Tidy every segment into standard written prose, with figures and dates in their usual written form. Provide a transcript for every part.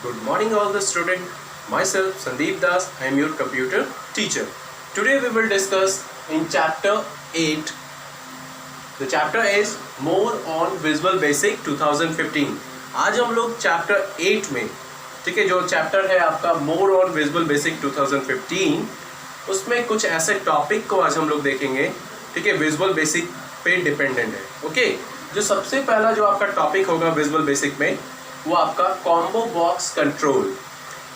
Good morning all the student. Myself Sandeep Das, I am your computer teacher. Today we will discuss in chapter 8. The chapter is More on Visual Basic 2015. आज हम लोग chapter 8 में, ठीक है, जो chapter है आपका more on visual basic 2015, उसमें कुछ ऐसे टॉपिक को आज हम लोग देखेंगे, ठीक है, विजुअल बेसिक पे डिपेंडेंट है. ओके, जो सबसे पहला जो आपका टॉपिक होगा विजुअल बेसिक में वो आपका कॉम्बो बॉक्स कंट्रोल.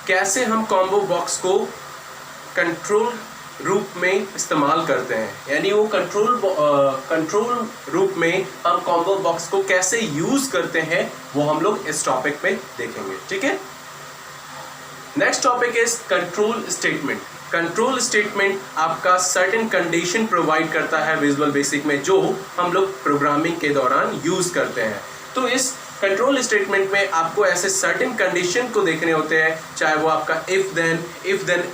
कैसे हम कॉम्बो बॉक्स को कंट्रोल रूप में इस्तेमाल करते हैं, यानी वो कंट्रोल रूप में हम कॉम्बो बॉक्स को कैसे यूज करते हैं वो हम लोग इस टॉपिक में देखेंगे. ठीक है. Next topic is control statement. Control statement आपका सर्टेन कंडीशन प्रोवाइड करता है विजुअल बेसिक में, जो हम लोग प्रोग्रामिंग के दौरान यूज करते हैं. तो इस कंट्रोल स्टेटमेंट में आपको ऐसे सर्टेन कंडीशन को देखने होते हैं, चाहे वो आपका if then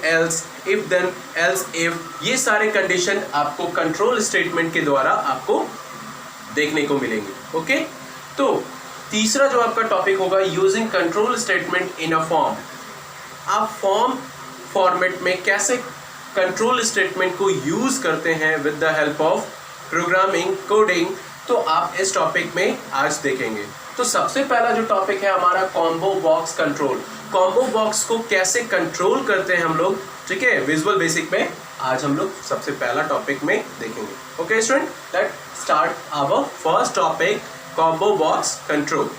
else, if then else if, ये सारे कंडीशन आपको कंट्रोल स्टेटमेंट के द्वारा आपको देखने को मिलेंगे. ओके. तो तीसरा जो आपका टॉपिक होगा using control statement in a form. आप फॉर्मेट में कैसे कंट्रोल स्टेटमेंट को यूज करते हैं with the help of programming coding, तो आप इस टॉपिक में आज देखेंगे. तो सबसे पहला जो टॉपिक है हमारा combo box control. Combo box को कैसे कंट्रोल करते हैं हम लोग, ठीक है, विजुअल बेसिक में आज हम लोग सबसे पहला टॉपिक में देखेंगे. Okay student, let start our first topic, combo box control.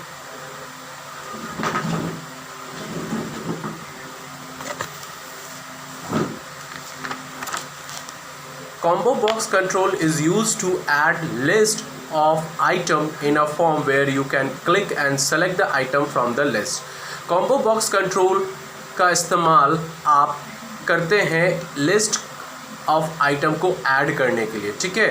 Combo box control is used to add list of item in a form where you can click and select the item from the list. Combo box control का इस्तेमाल आप करते हैं list of item को add करने के लिए. ठीक है.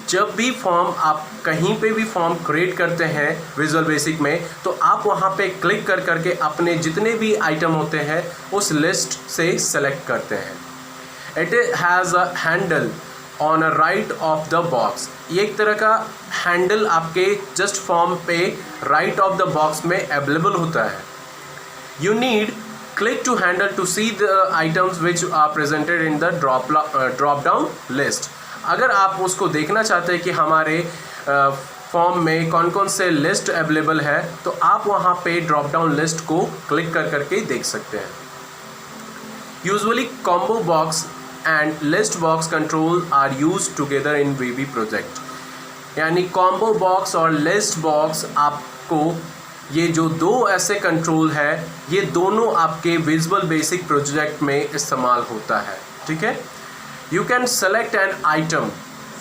जब भी फॉर्म आप कहीं पे भी फॉर्म क्रिएट करते हैं विजुअल बेसिक में, तो आप वहाँ पे क्लिक कर करके अपने जितने भी आइटम होते हैं उस लिस्ट से सेलेक्ट करते हैं. It has a handle on a right of the box. ये एक तरह का हैंडल आपके जस्ट फॉर्म पे राइट ऑफ द बॉक्स में अवेलेबल होता है. You need click to handle to see the items which are presented in the drop down list. अगर आप उसको देखना चाहते हैं कि हमारे फॉर्म में कौन कौन से लिस्ट अवेलेबल है, तो आप वहाँ पे ड्रॉप डाउन लिस्ट को क्लिक कर करके देख सकते हैं. Usually combo box and list box control are used together in VB project. यानी combo box और list box आपको ये जो दो ऐसे कंट्रोल है, ये दोनों आपके विजुअल बेसिक प्रोजेक्ट में इस्तेमाल होता है. ठीक है. You can select an item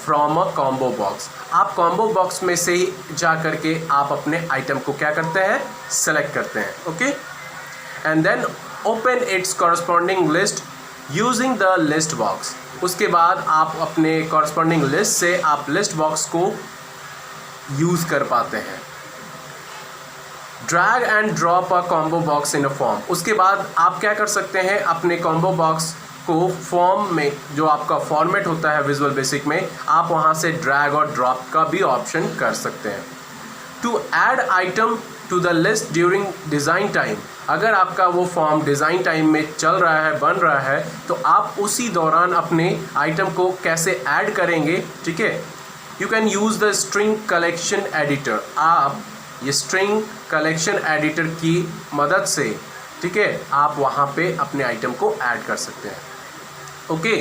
from a combo box. आप combo box में से ही जा करके आप अपने आइटम को क्या करते हैं, सेलेक्ट करते हैं. Okay. And then open its corresponding list using the list box. उसके बाद आप अपने कॉरस्पॉन्डिंग लिस्ट से आप लिस्ट बॉक्स को यूज कर पाते हैं. Drag and drop a combo box in a form. उसके बाद आप क्या कर सकते हैं, अपने कॉम्बो बॉक्स को फॉर्म में, जो आपका फॉर्मेट होता है विजुअल बेसिक में, आप वहाँ से ड्रैग और ड्रॉप का भी ऑप्शन कर सकते हैं. To add item to the list during design time. अगर आपका वो फॉर्म डिज़ाइन टाइम में चल रहा है, बन रहा है, तो आप उसी दौरान अपने आइटम को कैसे ऐड करेंगे. ठीक है. You can use the string collection editor. आप ये स्ट्रिंग कलेक्शन एडिटर की मदद से, ठीक है, आप वहाँ पे अपने आइटम को ऐड कर सकते हैं. Okay.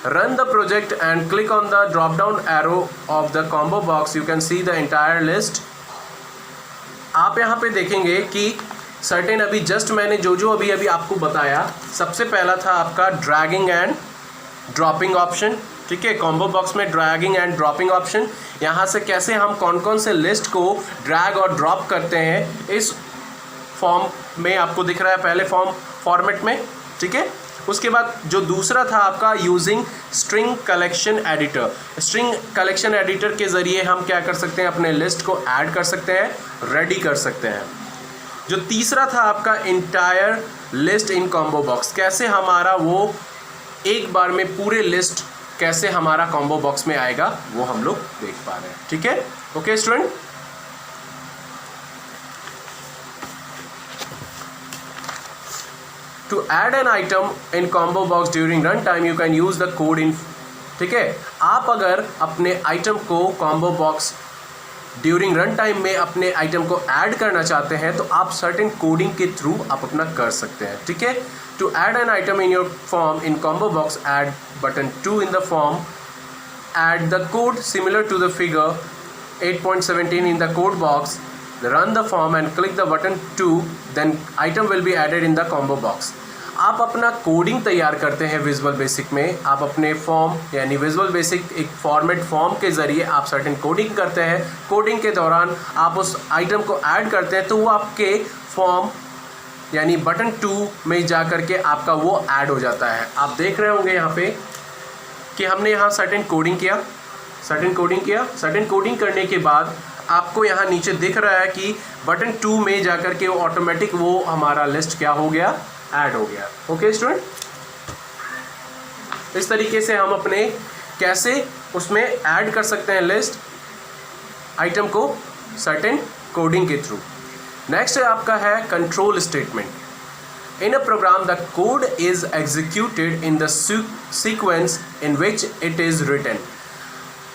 Run the project and click on the drop down arrow of the combo box. You can see the entire list. आप यहाँ पे देखेंगे कि सर्टेन अभी जस्ट मैंने जो अभी आपको बताया, सबसे पहला था आपका ड्रैगिंग एंड ड्रॉपिंग ऑप्शन. ठीक है. कॉम्बो बॉक्स में ड्रैगिंग एंड ड्रॉपिंग ऑप्शन, यहाँ से कैसे हम कौन कौन से लिस्ट को ड्रैग और ड्रॉप करते हैं इस फॉर्म में आपको दिख रहा है, पहले फॉर्मेट में. ठीक है. उसके बाद जो दूसरा था आपका using string collection editor. String collection editor के ज़रिए हम क्या कर सकते हैं, अपने लिस्ट को ऐड कर सकते हैं, रेडी कर सकते हैं. जो तीसरा था आपका इंटायर लिस्ट इन कॉम्बो बॉक्स. कैसे हमारा वो एक बार में पूरे लिस्ट कैसे हमारा कॉम्बो बॉक्स में आएगा, वो हम लोग देख पा रहे हैं. ठीक है. Okay student. To add an item in combo box during run time you can use the code in, ठीक है। आप अगर अपने आइटम को combo box during run time में अपने आइटम को ऐड करना चाहते हैं तो आप सर्टेन कोडिंग के थ्रू आप अपना कर सकते हैं, ठीक है। To add an item in your form in combo box, add button 2 in the form, add the code similar to the figure 8.17 in the code box, run the form and click the button 2, then item will be added in the combo box. आप अपना coding तैयार करते हैं visual basic में, आप अपने form यानी visual basic एक फॉर्मेट फॉर्म के ज़रिए आप सर्टेन कोडिंग करते हैं। कोडिंग के दौरान आप उस आइटम को ऐड करते हैं तो वो आपके फॉर्म यानी बटन 2 में जा कर के आपका वो ऐड हो जाता है। आप देख रहे होंगे यहाँ पे कि हमने यहाँ सर्टेन कोडिंग किया, सर्टेन कोडिंग करने के बाद आपको यहाँ नीचे दिख रहा है कि बटन 2 में जाकर के वो ऑटोमेटिक वो हमारा लिस्ट क्या हो गया, ऐड हो गया। ओके स्टूडेंट, इस तरीके से हम अपने कैसे उसमें ऐड कर सकते हैं लिस्ट आइटम को सर्टेन कोडिंग के थ्रू। नेक्स्ट आपका है control statement. In a program the code is executed in the sequence in which it is written.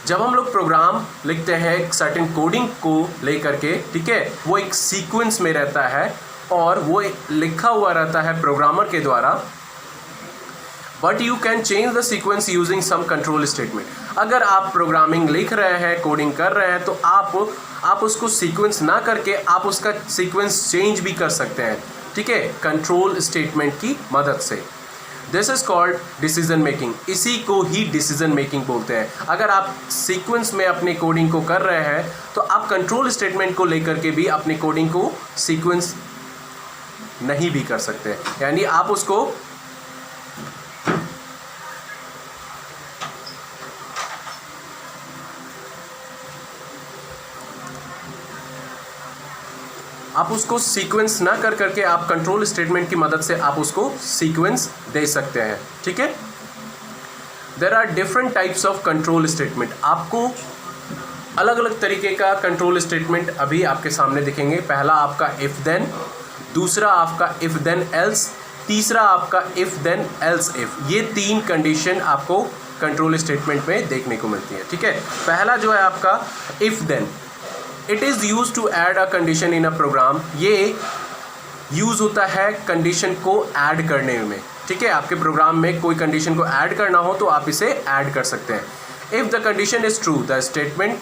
जब हम लोग प्रोग्राम लिखते हैं एक सर्टेन कोडिंग को लेकर के, ठीक है, वो एक सीक्वेंस में रहता है और वो लिखा हुआ रहता है प्रोग्रामर के द्वारा, but you can change the sequence using some control statement. अगर आप प्रोग्रामिंग लिख रहे हैं, कोडिंग कर रहे हैं, तो आप उसको सीक्वेंस ना करके आप उसका सीक्वेंस चेंज भी कर सकते हैं, ठीक है, कंट्रोल स्टेटमेंट की मदद से। This is called decision making. इसी को ही डिसीजन मेकिंग बोलते हैं। अगर आप सीक्वेंस में अपने कोडिंग को कर रहे हैं तो आप कंट्रोल स्टेटमेंट को लेकर के भी अपनी कोडिंग को सीक्वेंस नहीं भी कर सकते, यानी आप उसको सीक्वेंस ना कर करके आप कंट्रोल स्टेटमेंट की मदद से आप उसको सीक्वेंस दे सकते हैं, ठीक है। There are different types of control statement. आपको अलग अलग तरीके का कंट्रोल स्टेटमेंट अभी आपके सामने दिखेंगे। पहला आपका इफ देन, दूसरा आपका इफ देन एल्स, तीसरा आपका इफ देन एल्स इफ। ये 3 कंडीशन आपको कंट्रोल स्टेटमेंट में देखने को मिलती है, ठीक है। पहला जो है आपका if then, it is use to add a condition in a program. ये यूज़ होता है कंडीशन को ऐड करने में, ठीक है। आपके प्रोग्राम में कोई कंडीशन को ऐड करना हो तो आप इसे ऐड कर सकते हैं। If the condition is true the statement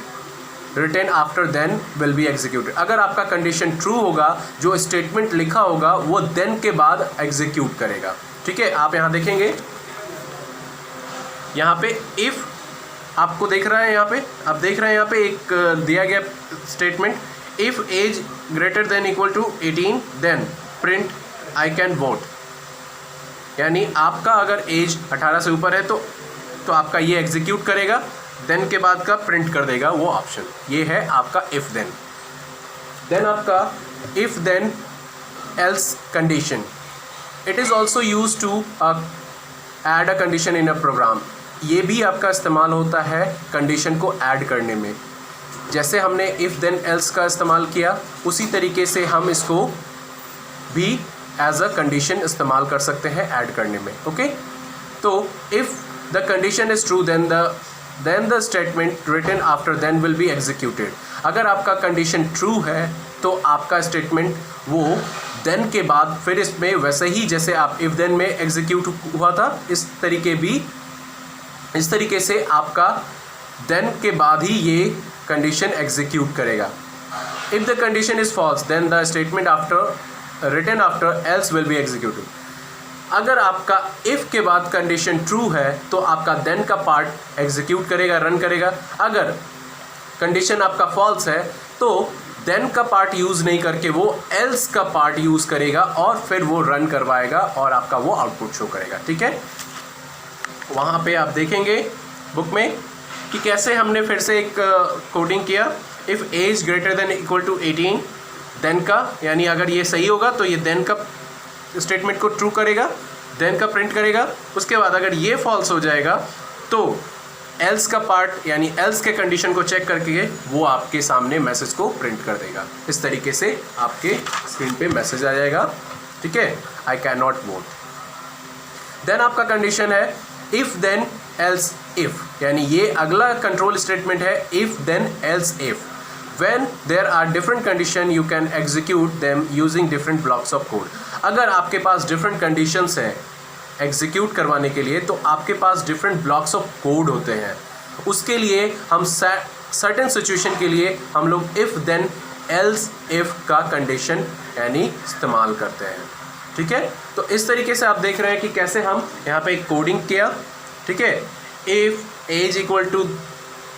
written after then will be executed. अगर आपका कंडीशन ट्रू होगा, जो स्टेटमेंट लिखा होगा वो देन के बाद एग्जीक्यूट करेगा, ठीक है। आप यहाँ देखेंगे, यहाँ पे इफ़ आपको देख रहा है, यहाँ पे आप देख रहे हैं, यहाँ पे एक दिया गया statement, if age greater than equal to 18 then print I can vote. यानी आपका अगर एज 18 से ऊपर है तो आपका ये एग्जीक्यूट करेगा, देन के बाद का प्रिंट कर देगा वो ऑप्शन। ये है आपका इफ़ देन। देन आपका if then else condition. It is also use to add a condition in a program. ये भी आपका इस्तेमाल होता है कंडीशन को ऐड करने में। जैसे हमने इफ़ देन एल्स का इस्तेमाल किया, उसी तरीके से हम इसको भी एज अ कंडीशन इस्तेमाल कर सकते हैं ऐड करने में, ओके। तो if the condition is true then the statement written after then will be executed. अगर आपका कंडीशन ट्रू है तो आपका स्टेटमेंट वो देन के बाद फिर इसमें वैसे ही जैसे आप इफ़ देन में एग्जीक्यूट हुआ था, इस तरीके से आपका देन के बाद ही ये कंडीशन एग्जीक्यूट करेगा। If the condition is false then the statement after written after else will be executed. अगर आपका इफ़ के बाद कंडीशन ट्रू है तो आपका देन का पार्ट एग्जीक्यूट करेगा, रन करेगा। अगर कंडीशन आपका फॉल्स है तो देन का पार्ट यूज़ नहीं करके वो एल्स का पार्ट यूज़ करेगा और फिर वो रन करवाएगा और आपका वो आउटपुट शो करेगा, ठीक है। वहाँ पे आप देखेंगे बुक में कि कैसे हमने फिर से एक कोडिंग किया। If age greater than equal to 18 then का, यानी अगर ये सही होगा तो ये देन का स्टेटमेंट को ट्रू करेगा, देन का प्रिंट करेगा। उसके बाद अगर ये फॉल्स हो जाएगा तो एल्स का पार्ट यानी एल्स के कंडीशन को चेक करके वो आपके सामने मैसेज को प्रिंट कर देगा। इस तरीके से आपके स्क्रीन पे मैसेज आ जाएगा, ठीक है, I can not vote. Then आपका कंडीशन है इफ देन एल्स इफ, यानी ये अगला कंट्रोल स्टेटमेंट है if then else if. When there are different condition you can execute them using different blocks of code. अगर आपके पास different conditions हैं execute करवाने के लिए तो आपके पास different blocks of code होते हैं. उसके लिए हम certain situation के लिए हम लोग if then else if का condition यानी इस्तेमाल करते हैं. ठीक है, तो इस तरीके से आप देख रहे हैं कि कैसे हम यहाँ पे कोडिंग किया. ठीक है, if age equal to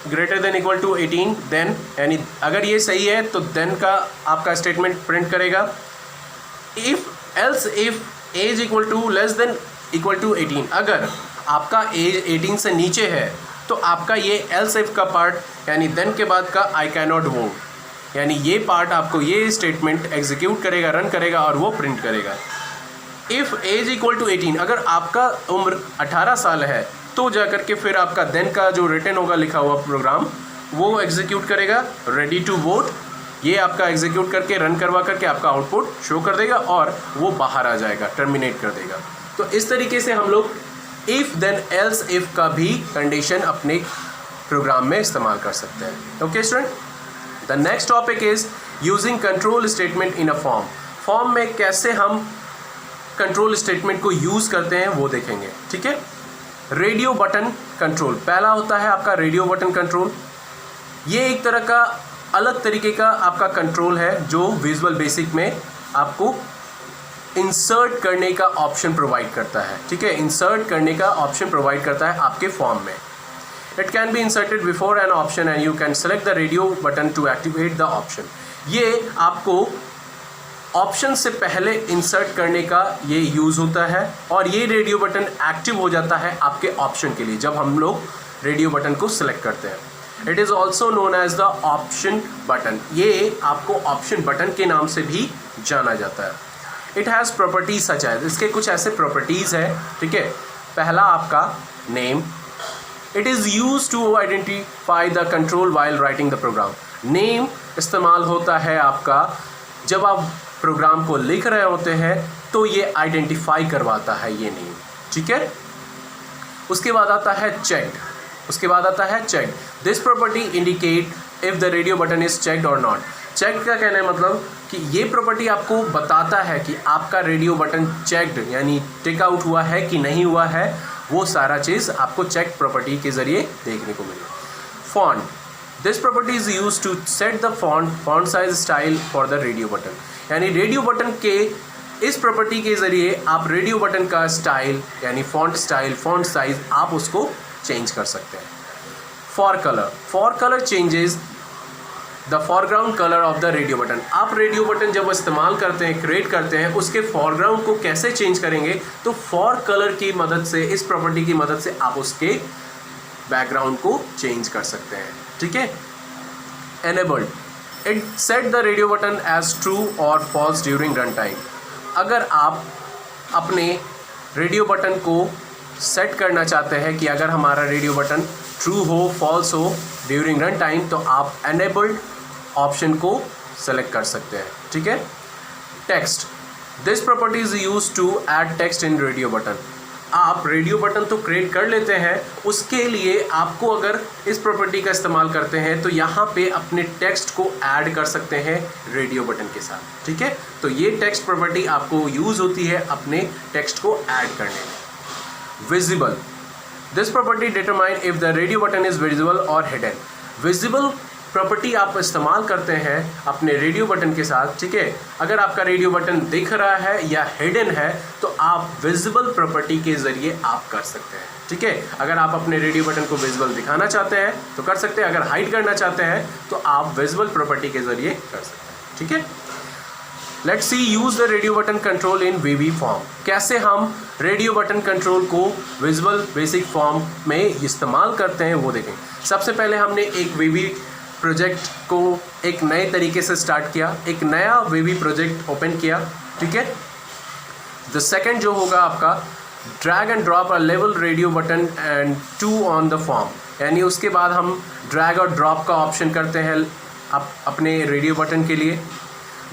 greater than equal to 18 then, यानी अगर ये सही है तो देन का आपका स्टेटमेंट प्रिंट करेगा. If else if age equal to less than equal to 18, अगर आपका एज 18 से नीचे है तो आपका ये एल्स इफ का पार्ट यानी देन के बाद का आई कैन नॉट वोट, यानी ये पार्ट आपको ये स्टेटमेंट एग्जीक्यूट करेगा, रन करेगा और वो प्रिंट करेगा. इफ़ एज इक्वल टू 18, अगर आपका उम्र 18 साल है तो जाकर के फिर आपका देन का जो रिटर्न होगा लिखा हुआ प्रोग्राम वो एग्जीक्यूट करेगा रेडी टू वोट. ये आपका एग्जीक्यूट करके रन करवा करके आपका आउटपुट शो कर देगा और वो बाहर आ जाएगा, टर्मिनेट कर देगा. तो इस तरीके से हम लोग इफ़ देन एल्स इफ़ का भी कंडीशन अपने प्रोग्राम में इस्तेमाल कर सकते हैं. Okay student, the next topic is using control statement in a form. Form में कैसे हम कंट्रोल स्टेटमेंट को यूज़ करते हैं वो देखेंगे. ठीक है, रेडियो बटन कंट्रोल पहला होता है आपका रेडियो बटन कंट्रोल. ये एक तरह का अलग तरीके का आपका कंट्रोल है जो विजुअल बेसिक में आपको इंसर्ट करने का ऑप्शन प्रोवाइड करता है. ठीक है, इंसर्ट करने का ऑप्शन प्रोवाइड करता है आपके फॉर्म में. It can be inserted before an option and you can select the radio button to activate the option. ये आपको ऑप्शन से पहले इंसर्ट करने का ये यूज़ होता है और ये रेडियो बटन एक्टिव हो जाता है आपके ऑप्शन के लिए जब हम लोग रेडियो बटन को सिलेक्ट करते हैं. It is also known as the option button. ये आपको ऑप्शन बटन के नाम से भी जाना जाता है. It has properties such as, इसके कुछ ऐसे प्रॉपर्टीज़ है. ठीक है, पहला आपका name. It is use to identify the control while writing the program. Name इस्तेमाल होता है आपका जब आप प्रोग्राम को लिख रहे होते हैं तो ये आइडेंटिफाई करवाता है ये नेम. ठीक है, उसके बाद आता है चेक. उसके बाद आता है check. This property indicate if the radio button is checked और नॉट. चेक का कहना है मतलब कि ये प्रॉपर्टी आपको बताता है कि आपका रेडियो बटन चेक्ड यानी टिक आउट हुआ है कि नहीं हुआ है. वो सारा चीज़ आपको चेक प्रॉपर्टी के ज़रिए देखने को मिलेगा. Font. This property is use to set the font size style for the radio button. यानी रेडियो बटन के इस प्रॉपर्टी के ज़रिए आप रेडियो बटन का स्टाइल यानी फॉन्ट स्टाइल, फॉन्ट साइज आप उसको चेंज कर सकते हैं. Fore colour. Fore colour changes the foreground colour of the radio button. आप रेडियो बटन जब इस्तेमाल करते हैं, क्रिएट करते हैं, उसके फॉरग्राउंड को कैसे चेंज करेंगे तो फॉर कलर की मदद से, इस प्रॉपर्टी की मदद से आप उसके बैकग्राउंड को चेंज कर सकते हैं. ठीक है, enabled. It set the radio button as true और फॉल्स ड्यूरिंग रन टाइम. अगर आप अपने रेडियो बटन को सेट करना चाहते हैं कि अगर हमारा रेडियो बटन ट्रू हो, फॉल्स हो ड्यूरिंग रन टाइम तो आप एनेबल्ड ऑप्शन को सेलेक्ट कर सकते हैं. ठीक है, text. This property is use to add text in radio button. आप रेडियो बटन तो क्रिएट कर लेते हैं, उसके लिए आपको अगर इस प्रॉपर्टी का इस्तेमाल करते हैं तो यहाँ पे अपने टेक्स्ट को ऐड कर सकते हैं रेडियो बटन के साथ. ठीक है, तो ये टेक्स्ट प्रॉपर्टी आपको यूज़ होती है अपने टेक्स्ट को ऐड करने में. Visible. This property determine if the radio button is visible और हिडन. विजिबल प्रॉपर्टी आप इस्तेमाल करते हैं अपने रेडियो बटन के साथ. ठीक है, अगर आपका रेडियो बटन दिख रहा है या हिडन है तो आप विजिबल प्रॉपर्टी के ज़रिए आप कर सकते हैं. ठीक है, अगर आप अपने रेडियो बटन को विजिबल दिखाना चाहते हैं तो कर सकते हैं, अगर हाइड करना चाहते हैं तो आप विजिबल प्रॉपर्टी के ज़रिए कर सकते हैं. ठीक है, let's see use the radio button control in VB form. कैसे हम रेडियो बटन कंट्रोल को विजुअल बेसिक फॉर्म में इस्तेमाल करते हैं वो देखें. सबसे पहले हमने एक वीवी प्रोजेक्ट को एक नए तरीके से स्टार्ट किया, एक नया वीवी प्रोजेक्ट ओपन किया. ठीक है, द सेकंड जो होगा आपका ड्रैग एंड ड्रॉप अ लेवल radio button and two on the form. यानी उसके बाद हम ड्रैग और ड्रॉप का ऑप्शन करते हैं अपने रेडियो बटन के लिए.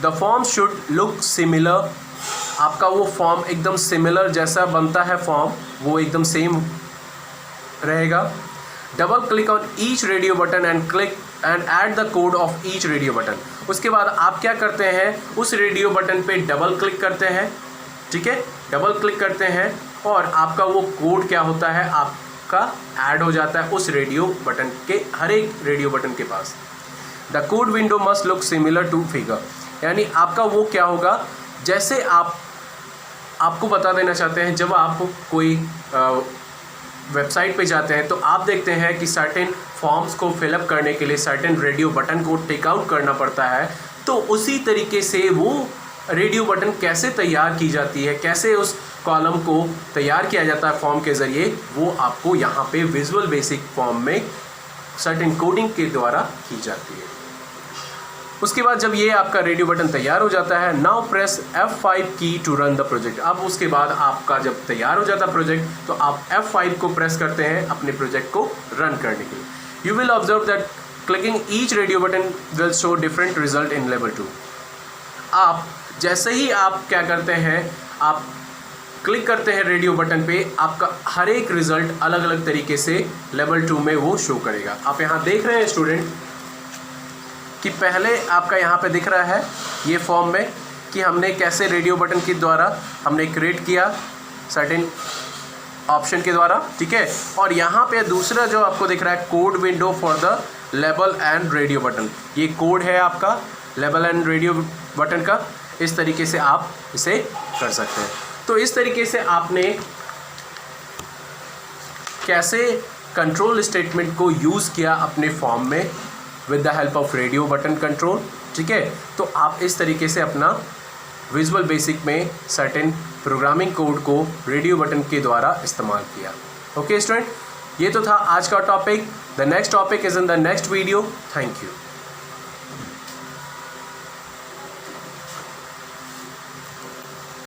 The form should look similar आपका वो फॉर्म एकदम सिमिलर जैसा बनता है फॉर्म वो एकदम सेम रहेगा। Double click on each radio button and click and add the code of each radio button. उसके बाद आप क्या करते हैं, उस रेडियो बटन पे डबल क्लिक करते हैं, ठीक है, डबल क्लिक करते हैं और आपका वो कोड क्या होता है, आपका ऐड हो जाता है उस रेडियो बटन के, हर एक रेडियो बटन के पास। The code window must look similar to figure, यानी आपका वो क्या होगा, जैसे आपको बता देना चाहते हैं, जब आप कोई वेबसाइट पे जाते हैं तो आप देखते हैं कि सर्टेन फॉर्म्स को फिलअप करने के लिए सर्टेन रेडियो बटन को टेक आउट करना पड़ता है। तो उसी तरीके से वो रेडियो बटन कैसे तैयार की जाती है, कैसे उस कॉलम को तैयार किया जाता है फॉर्म के ज़रिए, वो आपको यहाँ पे विजुअल बेसिक फॉर्म में सर्टेन कोडिंग के द्वारा की जाती है। उसके बाद जब ये आपका रेडियो बटन तैयार हो जाता है, नाउ प्रेस F5 की टू रन द प्रोजेक्ट। अब उसके बाद आपका जब तैयार हो जाता है प्रोजेक्ट तो आप F5 को प्रेस करते हैं अपने प्रोजेक्ट को रन करने के लिए। You will observe that clicking each radio button will show different result in level 2। आप जैसे ही आप क्या करते हैं, आप क्लिक करते हैं रेडियो बटन पे, आपका हर एक रिजल्ट अलग अलग तरीके से लेवल 2 में वो शो करेगा। आप यहाँ देख रहे हैं स्टूडेंट कि पहले आपका यहाँ पे दिख रहा है ये फॉर्म में कि हमने कैसे रेडियो बटन के द्वारा हमने क्रिएट किया सर्टेन ऑप्शन के द्वारा, ठीक है। और यहाँ पे दूसरा जो आपको दिख रहा है code window for the label and radio button, ये कोड है आपका लेबल एंड रेडियो बटन का। इस तरीके से आप इसे कर सकते हैं। तो इस तरीके से आपने कैसे कंट्रोल स्टेटमेंट को यूज़ किया अपने फॉर्म में with the help of radio button control, ठीक है। तो आप इस तरीके से अपना विजुअल बेसिक में सर्टेन प्रोग्रामिंग कोड को रेडियो बटन के द्वारा इस्तेमाल किया। ओके स्टूडेंट, ये तो था आज का topic. The next topic is in the next video. Thank you.